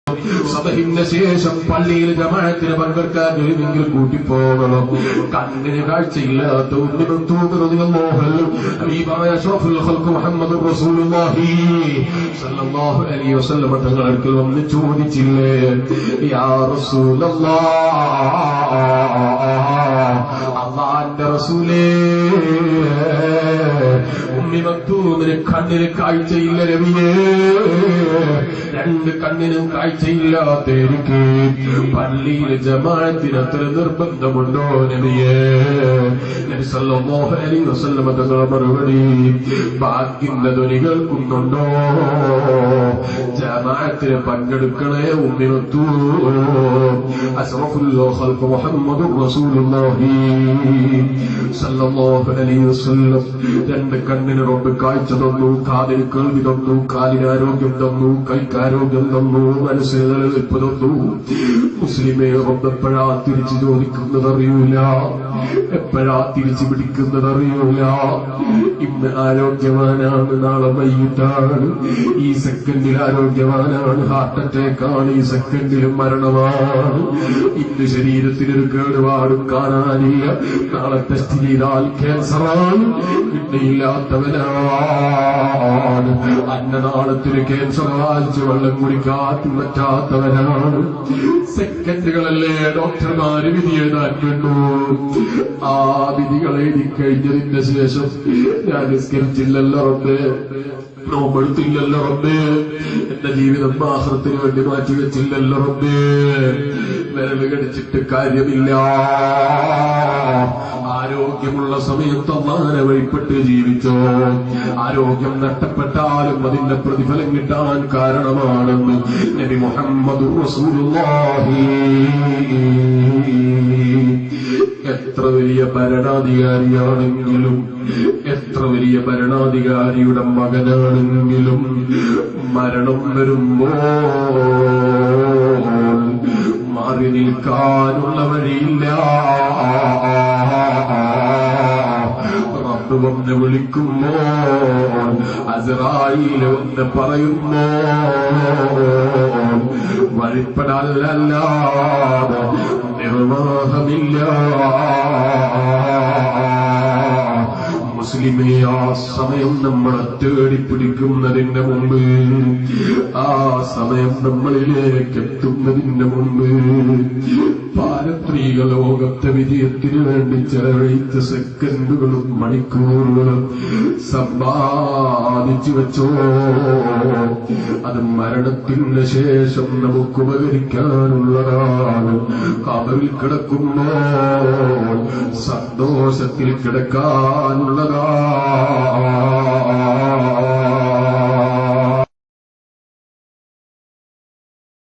സബഹിന് ശേഷം പള്ളിയിൽ ജമാഅത്തിന് പങ്കെടുക്കാൻ കഴിയുമെങ്കിൽ കൂട്ടിപ്പോകണം. കണ്ണിന് കാഴ്ചയില്ലാത്ത ഹബീബായ അഷ്റഫുൽ ഖൽഖ് മുഹമ്മദ് റസൂലുള്ളാഹി സ്വല്ലല്ലാഹു അലൈഹി വസല്ലം തങ്ങളുടെ അടുക്കൽ വന്ന് ചോദിച്ചില്ലേ, യാ റസൂലല്ലാഹ്, അല്ലാഹുവിന്റെ റസൂലേ, ഉമ്മി മക്തൂമിന് കണ്ണിന് കാഴ്ചയില്ല നബിയേ, രണ്ട് കണ്ണിനും കാഴ്ചയില്ലാത്ത എനിക്ക് പള്ളിയിൽ ജമാഅത്തിന് അത്ര നിർബന്ധമുണ്ടോ നബിയേ? നബി സല്ലല്ലാഹു അലൈഹി വസല്ലം തങ്ങളുടെ മറുപടി, ഭാഗ്യന്റെ ധ്വനി കേൾക്കുന്നുണ്ടോ? ജമാഅത്തിന് പങ്കെടുക്കണേ ഉമ്മി മക്തൂം. അഷ്റഫുൽ ഖൽഖ് മുഹമ്മദുർ റസൂലുള്ളാഹി സല്ലല്ലാഹു അലൈഹി വസല്ലം രണ്ട് കണ്ണിന് റബ്ബ് കാഴ്ച തന്നു, കാതിന് കേൾവി തന്നു, കാലിന് ആരോഗ്യം തന്നു, കൈക്ക് ആരോഗ്യം തന്നു, മനസ്സിന് നിലനിൽപ്പ് തന്നു. മുസ്ലിമെ, റബ്ബ് എപ്പോഴാ തിരിച്ചു ചോദിക്കുന്നത് അറിയൂല, എപ്പോഴാ തിരിച്ചു പിടിക്കുന്നത് അറിയൂല. ഇന്ന് ആരോഗ്യവാനാണ്, നാളെ മയ്യിത്താണ്. ഈ സെക്കൻഡിൽ ആരോഗ്യവാനാണ്, ഹാർട്ട് അറ്റാക്കാണ്, ഈ സെക്കൻഡിലും മരണമാണ്. ഇന്ന് ശരീരത്തിനൊരു കേടുപാടും കാണാനില്ല, നാളെ ടെസ്റ്റ് ചെയ്താൽ ക്യാൻസറാണ്. ഇല്ലാത്തവനാണ്, അന്നനാളത്തിന് ക്യാൻസർ വായിച്ച് വെള്ളം കുടിക്കാൻ പറ്റാത്തവനാണ്. സെക്കൻഡുകളല്ലേ ഡോക്ടർമാര് വിധി എഴുതാൻ വേണ്ടു. ആ വിധികൾ എഴുതി കഴിഞ്ഞതിന് ശേഷം ഞാൻ നിസ്കരിച്ചില്ലല്ലോ റബ്ബേ, നോമ്പെടുത്തില്ലല്ലോ റബ്ബേ, എന്റെ ജീവിതം ആഖിറത്തിന് വേണ്ടി മാറ്റിവെച്ചില്ലല്ലോ റബ്ബേ, വിരല് കടിച്ചിട്ട് കാര്യമില്ല. ആരോഗ്യമുള്ള സമയത്ത് അല്ലാഹുവിനെ വഴിപ്പെട്ട് ജീവിച്ചോ. ആരോഗ്യം നഷ്ടപ്പെട്ടാലും അതിന്റെ പ്രതിഫലം കിട്ടാൻ കാരണമാണെന്ന് നബി മുഹമ്മദ് റസൂലുള്ളാഹി. എത്ര വലിയ ഭരണാധികാരിയാണെങ്കിലും, എത്ര വലിയ ഭരണാധികാരിയുടെ മകനാണെങ്കിലും മരണം വരുമ്പോൾ മാറി നിൽക്കാനുള്ള വഴിയില്ല. റബ്ബ് വന്ന് വിളിക്കുമ്പോൾ, അസ്റായീൽ എന്ന് പറയുമ്പോൾ വഴിപ്പെടല്ലാതെ നിർവാഹമില്ല. മുസ്ലിമേ, ആ സമയം നമ്മളെ തേടിപ്പിടിക്കുന്നതിന്റെ മുമ്പ്, ആ സമയം നമ്മളിലേക്ക് എത്തുന്നതിന്റെ മുമ്പ് പാരത്രിക ലോകത്തെ വിജയത്തിന് വേണ്ടി ചെലവഴിച്ച സെക്കൻഡുകളും മണിക്കൂറുകളും സമ്പാദിച്ചു വെച്ചോ. അത് മരണത്തിന് ശേഷം നമുക്ക് ഉപകരിക്കാനുള്ളതാണ്. ഖബറിൽ കിടക്കുമ്പോൾ സന്തോഷത്തിൽ കിടക്കാനുള്ളതാണ്.